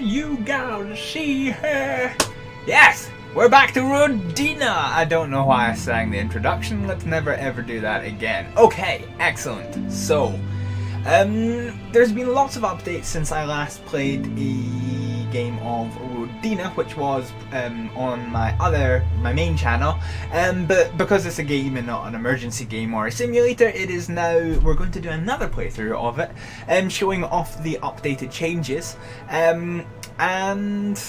you gotta see her. Yes, we're back to Rodina. I don't know why I sang the introduction. Let's never ever do that again. Okay, excellent. So, there's been lots of updates since I last played a game of Rodina, which was on my main channel. But because it's a game and not an emergency game or a simulator, it is now, we're going to do another playthrough of it, showing off the updated changes. And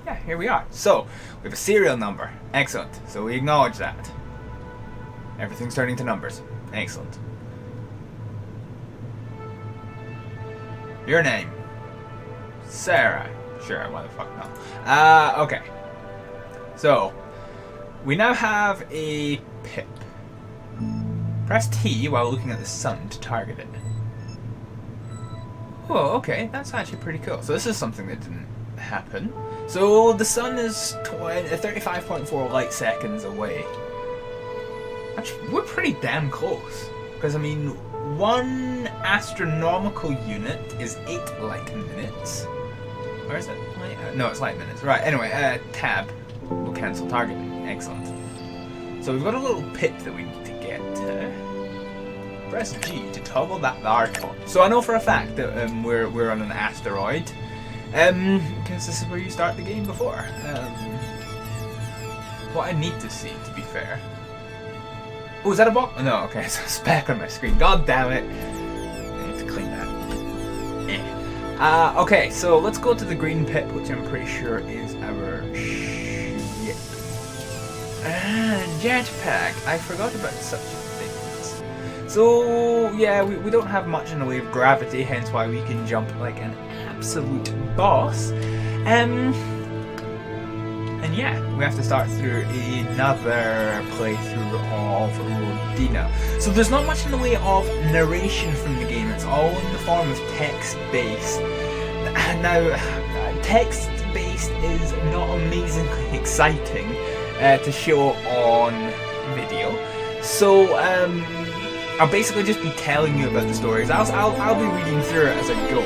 yeah, here we are. So, we have a serial number. Excellent. So we acknowledge that. Everything's turning to numbers. Excellent. Your name? Sarah. Sure, why the fuck not? Okay. So, we now have a pip. Press T while looking at the sun to target it. Oh, okay, that's actually pretty cool. So this is something that didn't happen. So the sun is 35.4 light seconds away. Actually, we're pretty damn close. Because, I mean, one astronomical unit is 8 light minutes. Or is it light? No, it's light minutes. Right, anyway, tab will cancel targeting. Excellent. So we've got a little pip that we need to get. Press G to toggle that bar top. So I know for a fact that we're on an asteroid. Because this is where you start the game before. What I need to see, to be fair. Oh, is that a box? Oh, no, okay, it's a speck on my screen. God damn it. I need to clean that. Okay, so let's go to the green pip, which I'm pretty sure is our ship. Jetpack. I forgot about such things. So, yeah, we don't have much in the way of gravity, hence why we can jump like an absolute boss. And yeah, we have to start through another playthrough of Rodina. So there's not much in the way of narration from the game, it's all in the form of text-based. Now, text-based is not amazingly exciting to show on video. So, I'll basically just be telling you about the stories. I'll be reading through it as I go.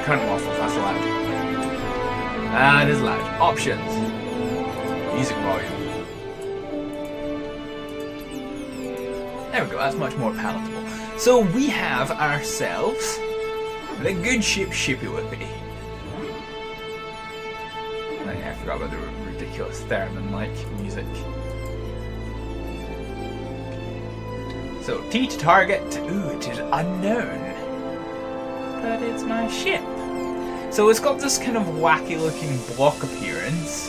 Current waffles, that's loud. It is loud. Options. Music volume. There we go, that's much more palatable. So we have ourselves the good ship Shippy Whippy. Oh yeah, I forgot about the ridiculous theremin-like music. So T to target. Ooh, it is unknown. But it's my ship. So it's got this kind of wacky looking block appearance.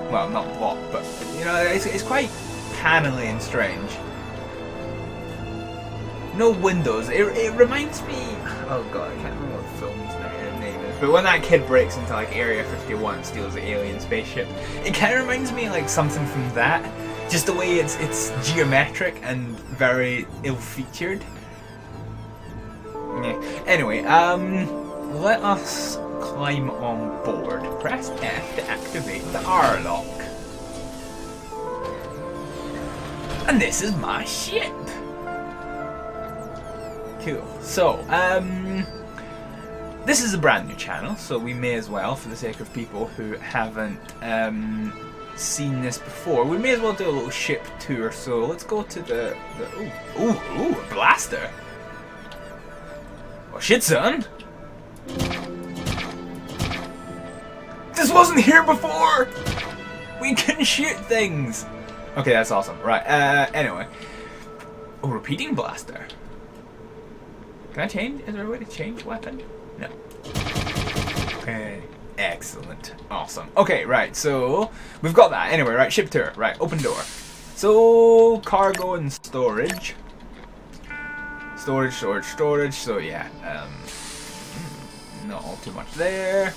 Well, not block, but you know, it's quite panelly and strange. No windows. It reminds me. Oh god, I can't remember what the film's name is. But when that kid breaks into like Area 51 and steals the alien spaceship, it kind of reminds me like something from that. Just the way it's geometric and very ill-featured. Yeah. Anyway, let us climb on board. Press F to activate the R-lock. And this is my ship! Cool. So, this is a brand new channel, so we may as well, for the sake of people who haven't seen this before, we may as well do a little ship tour. So let's go to the ooh, a blaster! Oh shit, son! This wasn't here before! We can shoot things! Okay, that's awesome. Right, anyway. Oh, repeating blaster. Can I change? Is there a way to change weapon? No. Okay. Excellent. Awesome. Okay, right, so we've got that. Anyway, right, ship tour. Right, open door. So, cargo and storage. Storage. So yeah, not all too much there.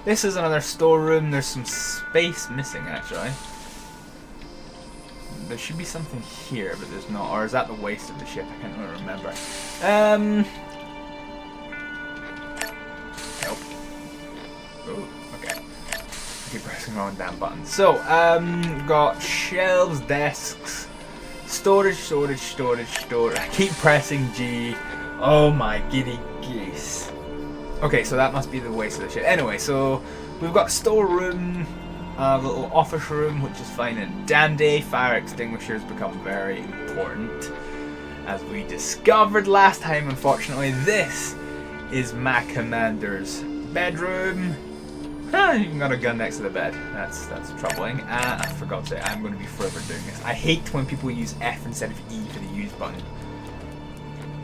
This is another storeroom. There's some space missing, actually. There should be something here, but there's not. Or is that the waist of the ship? I can't really remember. Nope. Oh, okay. I keep pressing the wrong damn button. So, got shelves, desks, storage. I keep pressing G. Oh my giddy geese. Okay, so that must be the waste of the ship. Anyway, so we've got a storeroom, a little office room, which is fine and dandy. Fire extinguishers become very important, as we discovered last time. Unfortunately, this is my commander's bedroom. You can got a gun next to the bed. That's troubling. I forgot to say, I'm going to be forever doing this. I hate when people use F instead of E for the use button.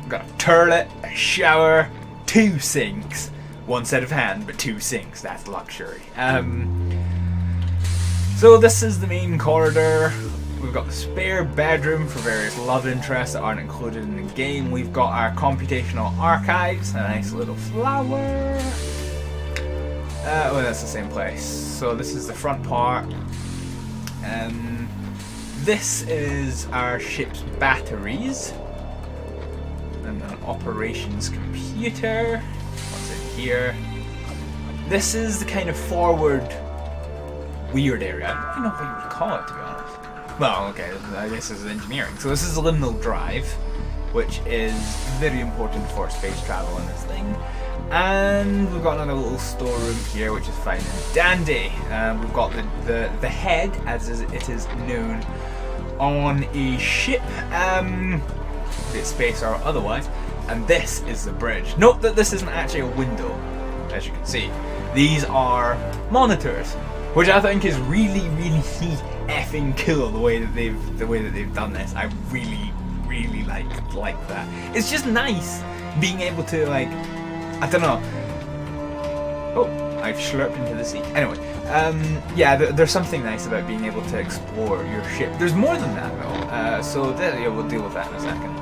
I've got a toilet, a shower, 2 sinks, 1 set of hand, but 2 sinks. That's luxury. So this is the main corridor. We've got the spare bedroom for various love interests that aren't included in the game. We've got our computational archives, a nice little flower. Oh, that's the same place. So this is the front part. This is our ship's batteries. And an operations computer. What's in here? This is the kind of forward weird area. I don't even know what you would call it, to be honest. Well, okay, I guess this is engineering. So this is the liminal drive, which is very important for space travel in this thing. And we've got another little storeroom here, which is fine and dandy. We've got the head, as it is known, on a ship, be it space or otherwise. And this is the bridge. Note that this isn't actually a window, as you can see. These are monitors, which I think is really effing cool. The way that they've done this, I really like that. It's just nice being able to, like, I don't know. Oh, I've slurped into the sea. Anyway, yeah, there's something nice about being able to explore your ship. There's more than that, though. So yeah, we'll deal with that in a second.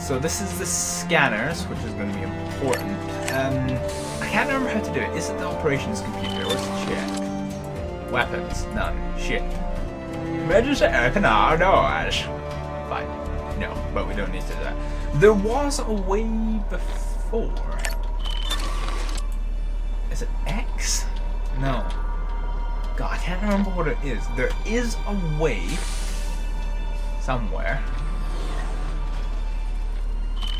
So this is the scanners, which is going to be important. I can't remember how to do it. Is it the operations computer? What's the ship? Weapons? None. Ship. Emergency open our doors. Fine. No, but we don't need to do that. There was a way before. Is it X? No. God, I can't remember what it is. There is a way somewhere.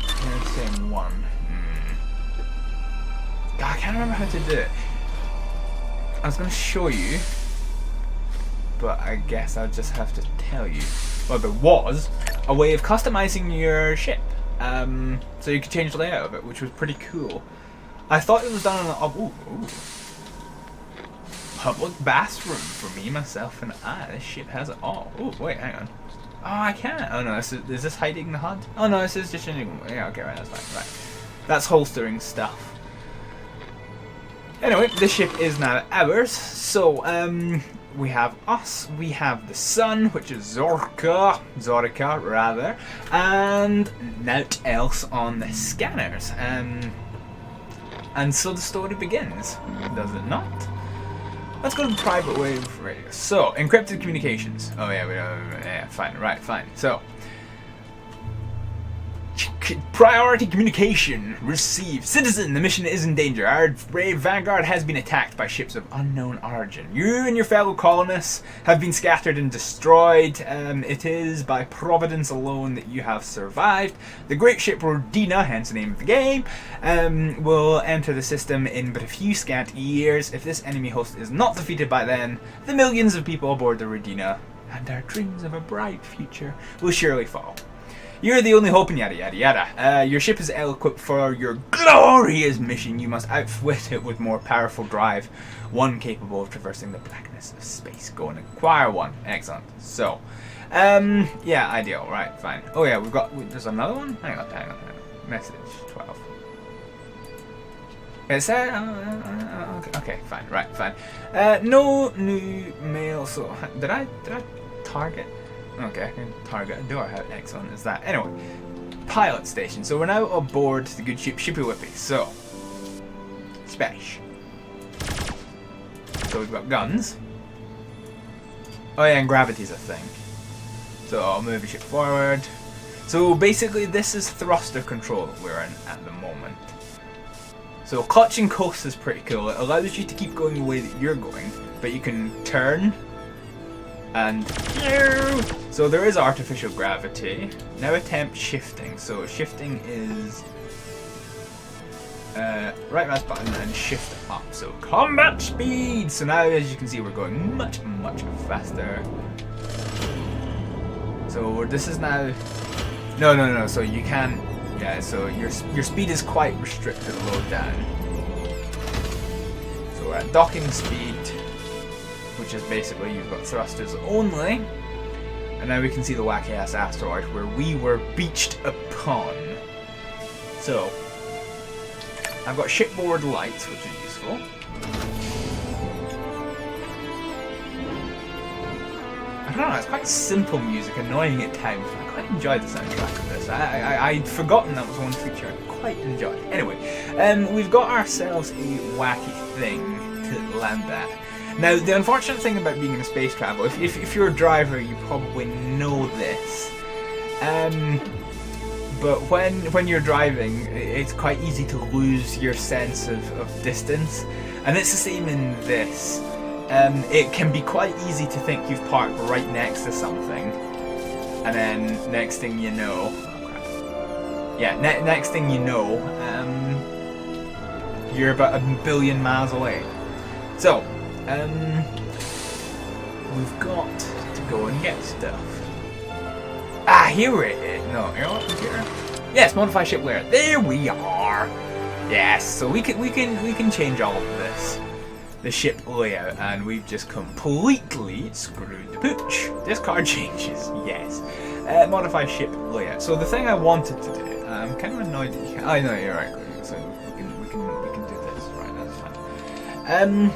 Here's saying 1. God, I can't remember how to do it. I was going to show you, but I guess I'll just have to tell you. Well, there was a way of customizing your ship. So you could change the layout of it, which was pretty cool. I thought it was done on a public bathroom for me, myself, and I. This ship has it all. Oh, wait, hang on. Oh, I can't. Oh no, is this hiding the HUD? Oh no, this is just changing. Yeah, okay, right, that's fine. Right, that's holstering stuff. Anyway, this ship is now ours. So, we have us, we have the sun, which is Zorica, rather, and naught else on the scanners. And so the story begins, does it not? Let's go to the private wave radio. So, encrypted communications. Oh yeah, yeah, fine, right, fine. So, priority communication received. Citizen, the mission is in danger. Our brave vanguard has been attacked by ships of unknown origin. You and your fellow colonists have been scattered and destroyed. It is by providence alone that you have survived. The great ship Rodina, hence the name of the game, will enter the system in but a few scant years. If this enemy host is not defeated by then, the millions of people aboard the Rodina and our dreams of a bright future will surely fall. You're the only hope, and yada yada yada. Your ship is ill-equipped for your glorious mission. You must outwit it with more powerful drive, one capable of traversing the blackness of space. Go and acquire one. Excellent. So, yeah, ideal. Right, fine. Oh yeah, there's another one? Hang on. Message 12. Is that? Okay, fine. Right, fine. No new mail. So, did I target? Okay, I can target a door. How excellent is that? Anyway, pilot station. So we're now aboard the good ship Shippy Whippy. So, space. So we've got guns. Oh yeah, and gravity's a thing. So I'll move the ship forward. So basically this is thruster control that we're in at the moment. So clutch and coast is pretty cool. It allows you to keep going the way that you're going, but you can turn And so there is artificial gravity. Now attempt shifting. So shifting is right mouse button and shift up. So combat speed. So now, as you can see, we're going much faster. So this is now no. So you can, yeah. So your speed is quite restricted. Low down. So we're at docking speed, which is basically you've got thrusters only. And now we can see the wacky ass asteroid where we were beached upon. So I've got shipboard lights, which are useful. I don't know, it's quite simple music, annoying at times. I quite enjoyed the soundtrack of this. I'd forgotten that was one feature I quite enjoyed. Anyway, we've got ourselves a wacky thing to land at. Now, the unfortunate thing about being in a space travel, if you're a driver, you probably know this. But when you're driving, it's quite easy to lose your sense of distance. And it's the same in this. It can be quite easy to think you've parked right next to something. And then next thing you know... Oh crap. Yeah, next thing you know, you're about 1 billion miles away. So, we've got to go and get stuff. Ah, here it is. No, you know what? Here. Yes, modify ship layer. There we are. Yes, so we can change all of this, the ship layout, and we've just completely screwed the pooch. Discard changes. Yes. Modify ship layout. So the thing I wanted to do, I'm kind of annoyed that you can't. I know you're right. So we can do this. Right, that's fine.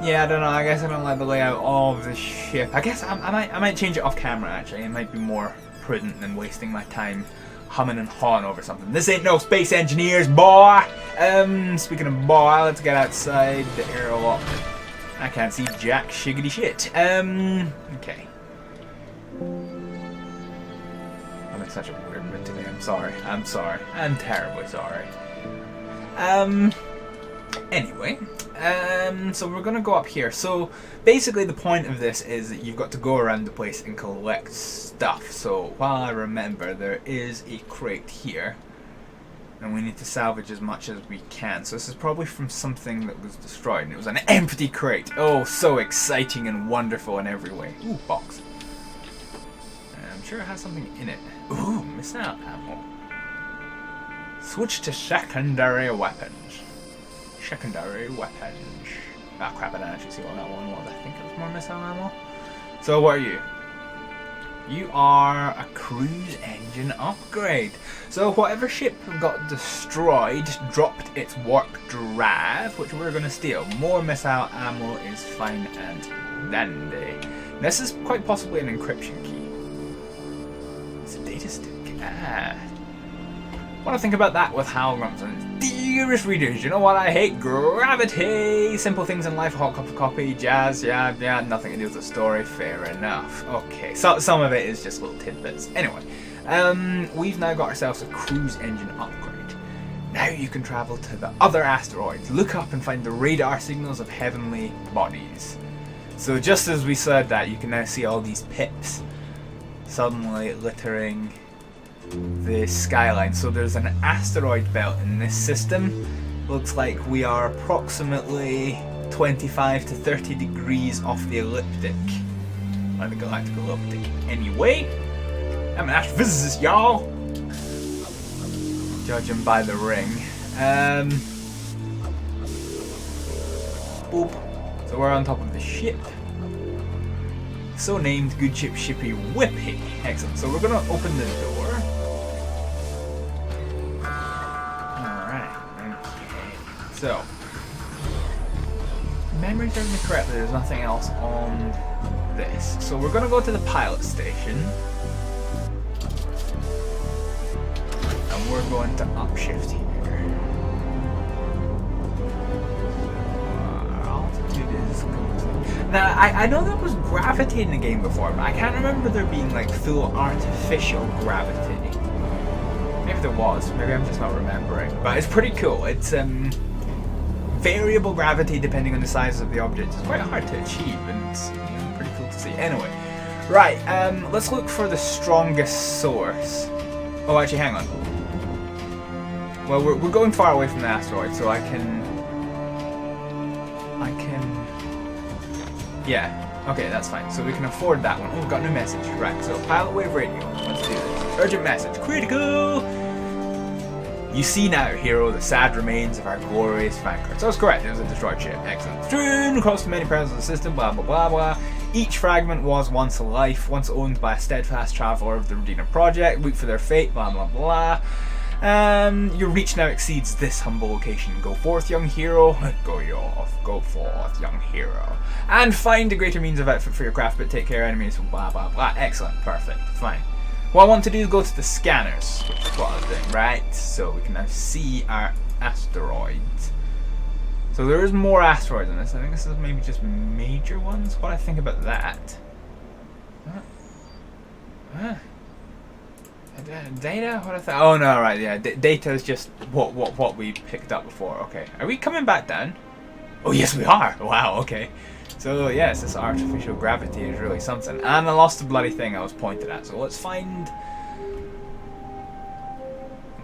Yeah, I don't know. I guess I don't like the layout of the ship. I guess I might change it off camera. Actually, it might be more prudent than wasting my time humming and hawing over something. This ain't no Space Engineers, boy. Speaking of boy, let's get outside the airlock. I can't see jack shiggity shit. Okay. I'm in such a weird mood today. I'm sorry. I'm terribly sorry. Anyway. So we're gonna go up here. So basically the point of this is that you've got to go around the place and collect stuff. So while I remember, there is a crate here and we need to salvage as much as we can. So this is probably from something that was destroyed, and it was an empty crate. Oh, so exciting and wonderful in every way. Ooh, box. I'm sure it has something in it. Ooh, missing out ammo. Switch to secondary weapons. Secondary weapons. Ah, crap, I didn't actually see what that one was. I think it was more missile ammo. So what are you? You are a cruise engine upgrade. So whatever ship got destroyed dropped its warp drive, which we're going to steal. More missile ammo is fine and dandy. This is quite possibly an encryption key. It's a data stick. Ah. What do I think about that with Hal Rumson? Dearest readers, you know what I hate? Gravity! Simple things in life, hot cup of coffee, jazz, yeah, nothing to do with the story, fair enough. Okay, so some of it is just little tidbits. Anyway, we've now got ourselves a cruise engine upgrade. Now you can travel to the other asteroids, look up and find the radar signals of heavenly bodies. So just as we said that, you can now see all these pips suddenly littering the skyline. So there's an asteroid belt in this system. Looks like we are approximately 25 to 30 degrees off the elliptic. Or the galactic elliptic. Anyway, I'm an astrophysicist, y'all! Judging by the ring. Boop. So we're on top of the ship. So named Good Ship Shippy Whippy. Excellent. So we're gonna open the door. So, memory serves me correctly, there's nothing else on this. So we're going to go to the pilot station. And we're going to upshift here. Altitude is complete. Now, I know there was gravity in the game before, but I can't remember there being like full artificial gravity. Maybe there was, maybe I'm just not remembering. But it's pretty cool. It's variable gravity depending on the size of the object. It's quite hard to achieve, and it's pretty cool to see. Anyway, right, let's look for the strongest source. Oh, actually, hang on. Well, we're going far away from the asteroid, so I can... Yeah. Okay, that's fine. So we can afford that one. Oh, we've got a new message. Right, so pilot wave radio. Let's do this. Urgent message. Critical! You see now, hero, the sad remains of our glorious vanguard. So I was correct. It was a destroyed ship. Excellent. Strewn across the many planets of the system, blah, blah, blah, blah. Each fragment was once a life, once owned by a steadfast traveler of the Rodina project. Weep for their fate, blah, blah, blah. Your reach now exceeds this humble location. Go forth, young hero. Go forth, young hero. And find a greater means of outfit for your craft, but take care of enemies, blah, blah, blah. Excellent. Perfect. Fine. What I want to do is go to the scanners, which is what I was doing, right? So we can now see our asteroids. So there is more asteroids in this. I think this is maybe just major ones. What do I think about that? Data? What I thought? Oh no, right, yeah. Data is just what we picked up before. Okay, are we coming back down? Oh yes, we are. Wow. Okay. So yes, this artificial gravity is really something. And I lost the bloody thing I was pointed at. So let's find.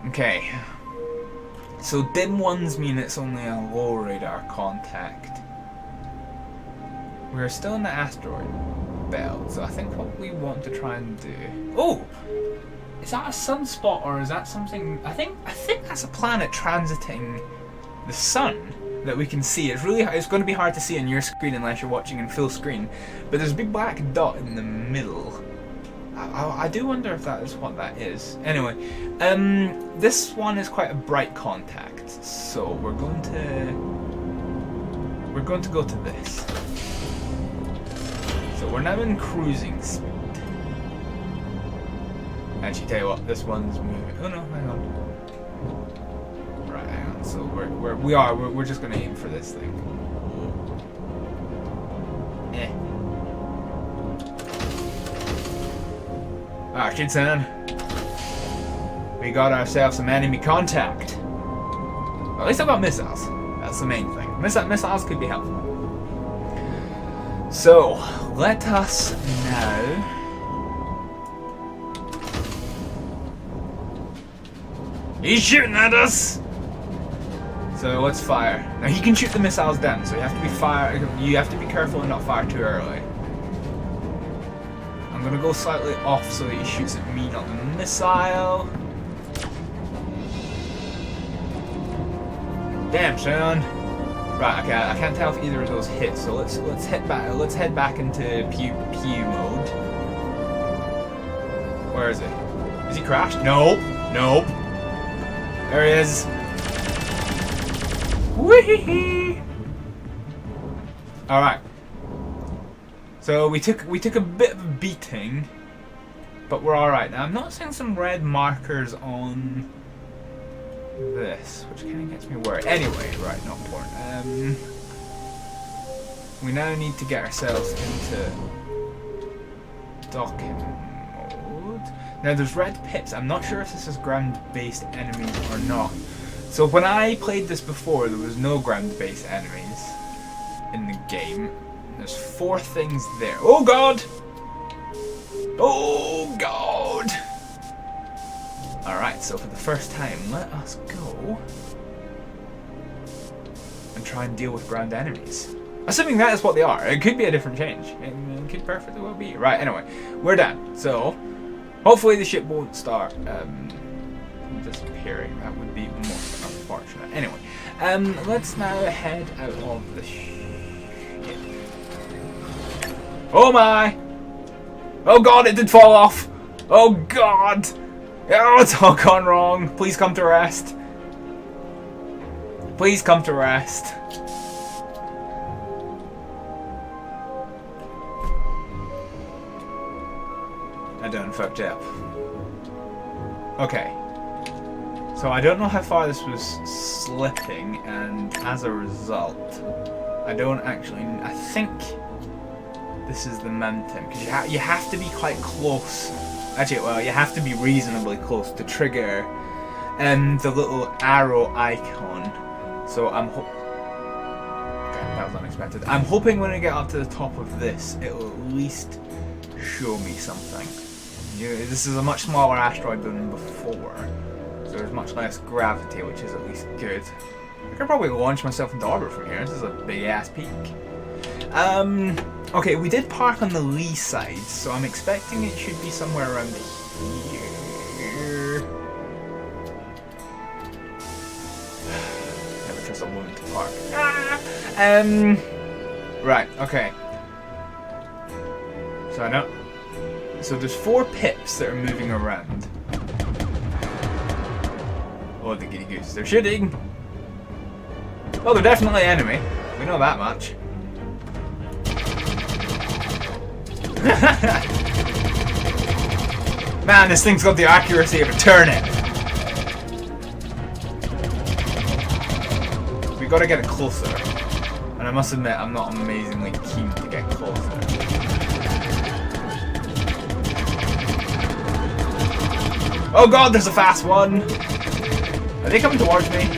Okay. So dim ones mean it's only a low radar contact. We're still in the asteroid belt, so I think what we want to try and do. Oh. Is that a sunspot or is that something? I think that's a planet transiting the sun that we can see. It's going to be hard to see on your screen unless you're watching in full screen. But there's a big black dot in the middle. I do wonder if that is what that is. Anyway, this one is quite a bright contact, so we're going to go to this. So we're now in cruising speed. Actually, tell you what, this one's moving. Oh no, hang on. Right, hang on. So we're just gonna aim for this thing. Ah, shit-san. We got ourselves some enemy contact. Well, at least I got missiles. That's the main thing. Missiles could be helpful. So let us now. He's shooting at us! So let's fire. Now he can shoot the missiles down, so you have to be careful and not fire too early. I'm gonna go slightly off so that he shoots at me, not the missile. Damn, son. Right, okay, I can't tell if either of those hit, so let's head back into pew mode. Where is it? Is he crashed? Nope. Nope. There he is. Whee! Alright. So we took a bit of a beating, but we're alright. Now I'm not seeing some red markers on this, which kind of gets me worried. Anyway, right, not important. We now need to get ourselves into docking mode. Now there's red pips. I'm not sure if this is ground-based enemies or not. So when I played this before, there was no ground-based enemies in the game. There's 4 things there. Oh god! Oh god! Alright, so for the first time, let us go and try and deal with ground enemies. Assuming that is what they are. It could be a different change. It could perfectly well be. Right, anyway, we're done. So hopefully the ship won't start disappearing. That would be most unfortunate. Anyway, let's now head out of the ship. Oh my! Oh god, it did fall off! Oh god! Oh, it's all gone wrong. Please come to rest. Please come to rest. I done fucked up. Okay. So I don't know how far this was slipping, and as a result, I don't actually. I think this is the mountain, because you have to be quite close. Actually, well, you have to be reasonably close to trigger the little arrow icon. So I'm okay, that was unexpected. expected. I'm hoping when I get up to the top of this, it'll at least show me something. This is a much smaller asteroid than before, so there's much less gravity, which is at least good. I could probably launch myself into orbit from here. This is a big ass peak. Okay, we did park on the lee side, so I'm expecting it should be somewhere around here. Never trust a woman to park. Right, okay. So I know. So there's 4 pips that are moving around. Oh, the giddy goose. They're shooting! Well, they're definitely enemy. We know that much. Man, this thing's got the accuracy of a turnip. We gotta get it closer. And I must admit, I'm not amazingly keen to get closer. Oh god, there's a fast one! Are they coming towards me?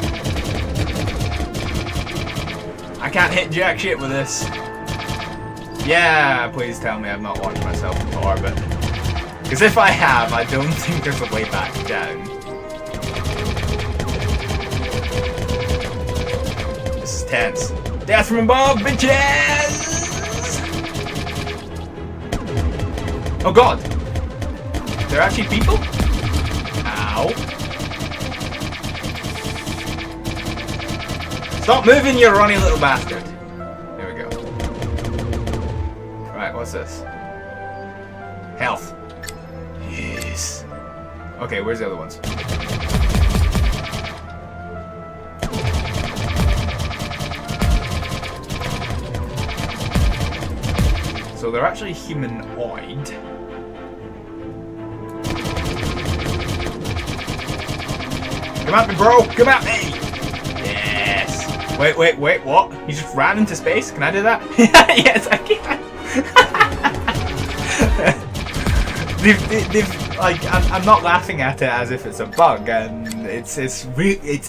I can't hit jack shit with this. Yeah, please tell me I've not launched myself into orbit. Because if I have, I don't think there's a way back down. This is tense. Death from above, bitches! Oh god! They're actually people? Ow. Stop moving, you runny little bastard! There we go. Right, what's this? Health. Yes. Okay, where's the other ones? So they're actually humanoid. Come at me, bro! Come at me! Yes! Wait, what? You just ran into space? Can I do that? Yes, I can! they've like, I'm not laughing at it as if it's a bug, and it's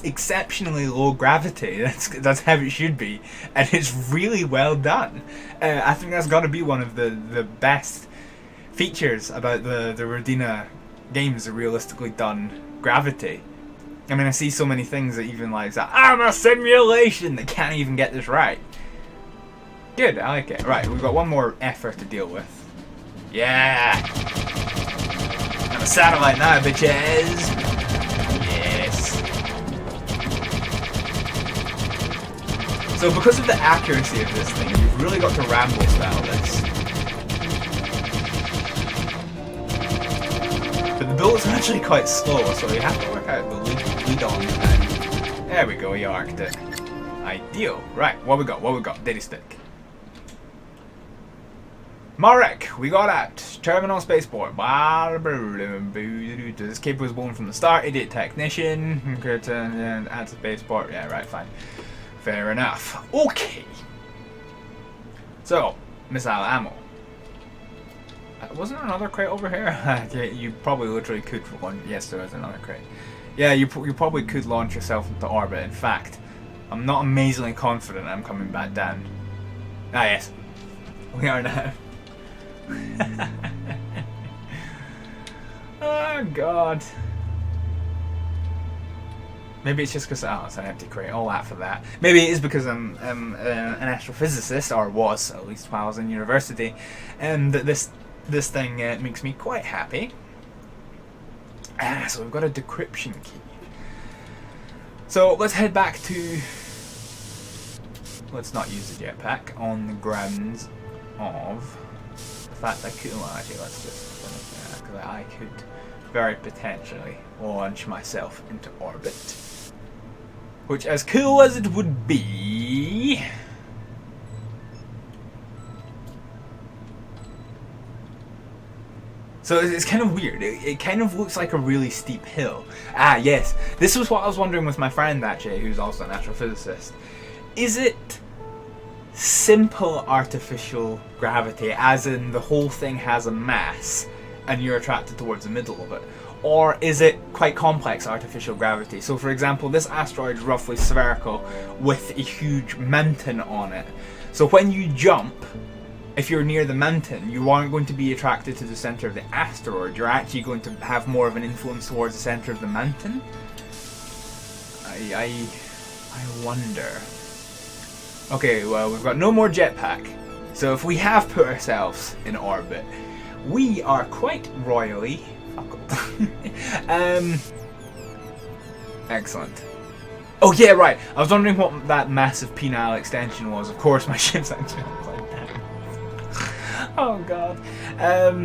exceptionally low gravity. That's how it should be, and it's really well done. I think that's got to be one of the best features about the Rodina games, the realistically done gravity. I mean, I see so many things that even like that. I'm a simulation that can't even get this right. Good, I like it. Right, we've got one more effort to deal with. Yeah. I'm a satellite now, bitches. Yes. So because of the accuracy of this thing, you've really got to Rambo style this. But the bullets are actually quite slow, so you have to work out the lead on time. There we go, you arced it. Ideal. Right, what we got? Diddy stick. Marek, we got out. Terminal spaceport. This kid was born from the start. Idiot technician. Add to spaceport. Yeah, right, fine. Fair enough. Okay. So, missile ammo. Wasn't there another crate over here? Yeah, you probably literally could launch. Yes, there was another crate. Yeah, you probably could launch yourself into orbit. In fact, I'm not amazingly confident I'm coming back down. Ah, yes. We are now. Oh god. Maybe it's just because it's an empty crate. All that for that. Maybe it is because I'm an astrophysicist, or was at least while I was in university, and this thing makes me quite happy. So we've got a decryption key. So let's head back to. Let's not use the jetpack on the grounds of. In fact, I could. Well, actually, let's just finish that, because I could very potentially launch myself into orbit. Which, as cool as it would be. So it's kind of weird. It kind of looks like a really steep hill. Ah, yes. This was what I was wondering with my friend, actually, who's also an astrophysicist. Is it simple artificial gravity, as in the whole thing has a mass and you're attracted towards the middle of it? Or is it quite complex artificial gravity? So for example, this asteroid is roughly spherical with a huge mountain on it. So when you jump, if you're near the mountain, you aren't going to be attracted to the center of the asteroid. You're actually going to have more of an influence towards the center of the mountain. I wonder. Okay, well, we've got no more jetpack. So if we have put ourselves in orbit, we are quite royally fuckled. Excellent. Oh yeah, right. I was wondering what that massive penile extension was. Of course, my ship's actually upside down. Oh god.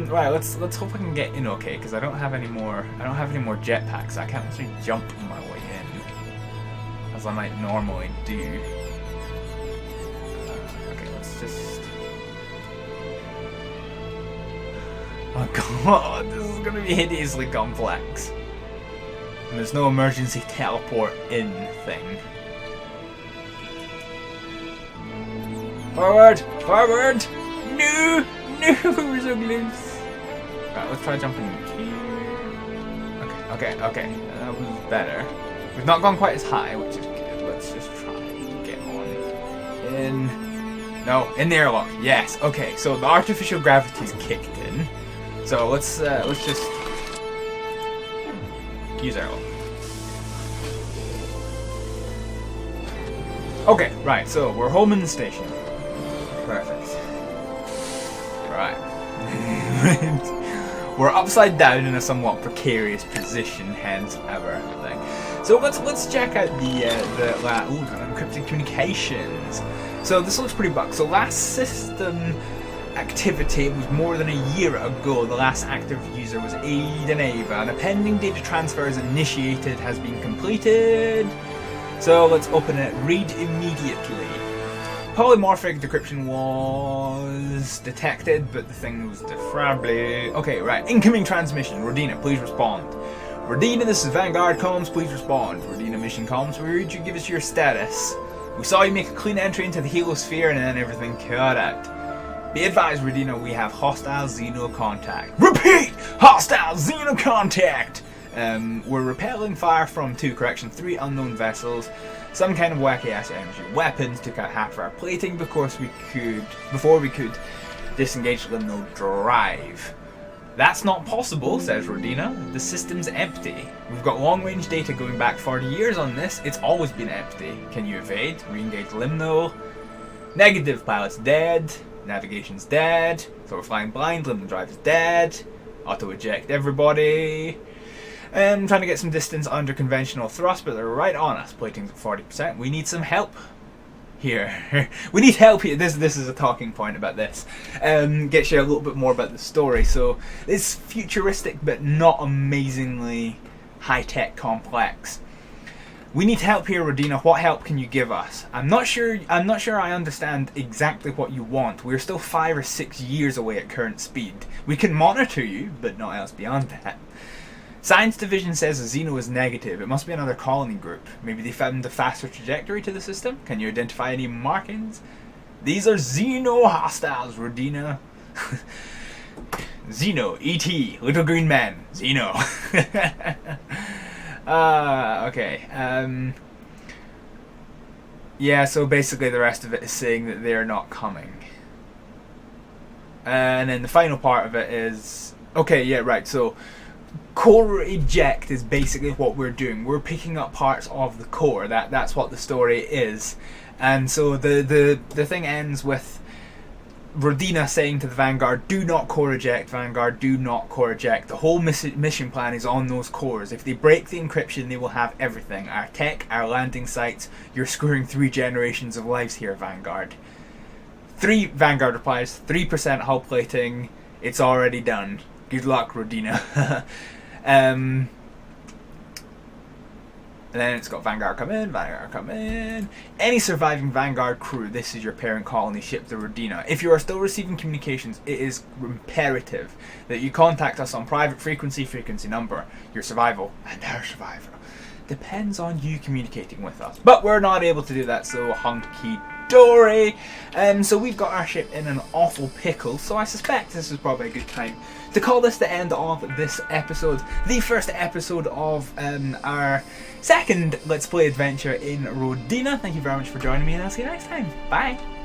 Right. Let's hope I can get in okay, because I don't have any more. I don't have any more jetpacks. I can't actually jump my way in, as I might normally do. Okay, let's just. Oh god, this is gonna be hideously complex. And there's no emergency teleport in thing. Forward! Forward! No! No! We're so close! Right, let's try jumping here. Okay. That was better. We've not gone quite as high, which is good. Let's just try to get on. In. No, in the airlock. Yes. Okay, so the artificial gravity's kicked in. So let's just use airlock. Okay, right, so we're home in the station. Perfect. Right. We're upside down in a somewhat precarious position, hence our thing. So let's check out the encrypted communications. So this looks pretty bugged. So last system activity was more than a year ago. The last active user was Aiden Ava, and a pending data transfer is initiated has been completed. So let's open it. Read immediately. Polymorphic decryption was detected, but the thing was defrably. Okay, right. Incoming transmission. Rodina, please respond. Rodina, this is Vanguard comms. Please respond. Rodina, mission comms. We read you. Give us your status. We saw you make a clean entry into the helisphere, and then everything cut out. Be advised, Rodina, we have hostile Xeno contact. Repeat! Hostile Xeno contact! We're repelling fire from 3 unknown vessels. Some kind of wacky ass energy weapons took out half of our plating before we could disengage the node drive. That's not possible, says Rodina. The system's empty. We've got long-range data going back 40 years on this. It's always been empty. Can you evade? Re-engage limno. Negative, pilot's dead. Navigation's dead. So we're flying blind. Limno drive is dead. Auto-eject everybody. Trying to get some distance under conventional thrust, but they're right on us. Plating's at 40%. We need some help here. We need help here. This is a talking point about this. Gets you a little bit more about the story. So it's futuristic, but not amazingly high-tech complex. We need help here, Rodina. What help can you give us? I'm not sure I understand exactly what you want. We're still 5 or 6 years away at current speed. We can monitor you, but not else beyond that. Science Division says a Xeno is negative. It must be another colony group. Maybe they found a faster trajectory to the system? Can you identify any markings? These are Xeno hostiles, Rodina. Xeno, E.T., Little Green Man, Xeno. Okay. Yeah, so basically the rest of it is saying that they're not coming. And then the final part of it is... Okay, yeah, right, so... Core eject is basically what we're doing. We're picking up parts of the core. That's what the story is. And so the thing ends with Rodina saying to the Vanguard, do not core eject, Vanguard, do not core eject. The whole mission plan is on those cores. If they break the encryption, they will have everything. Our tech, our landing sites. You're screwing 3 generations of lives here, Vanguard. Vanguard replies, 3% hull plating. It's already done. Good luck, Rodina. And then it's got Vanguard come in, Vanguard come in. Any surviving Vanguard crew, this is your parent colony ship, the Rodina. If you are still receiving communications, it is imperative that you contact us on private frequency number. Your survival and our survival depends on you communicating with us. But we're not able to do that, so hunky dory. So we've got our ship in an awful pickle, so I suspect this is probably a good time to call this the end of this episode, the first episode of our second Let's Play adventure in Rodina. Thank you very much for joining me, and I'll see you next time. Bye!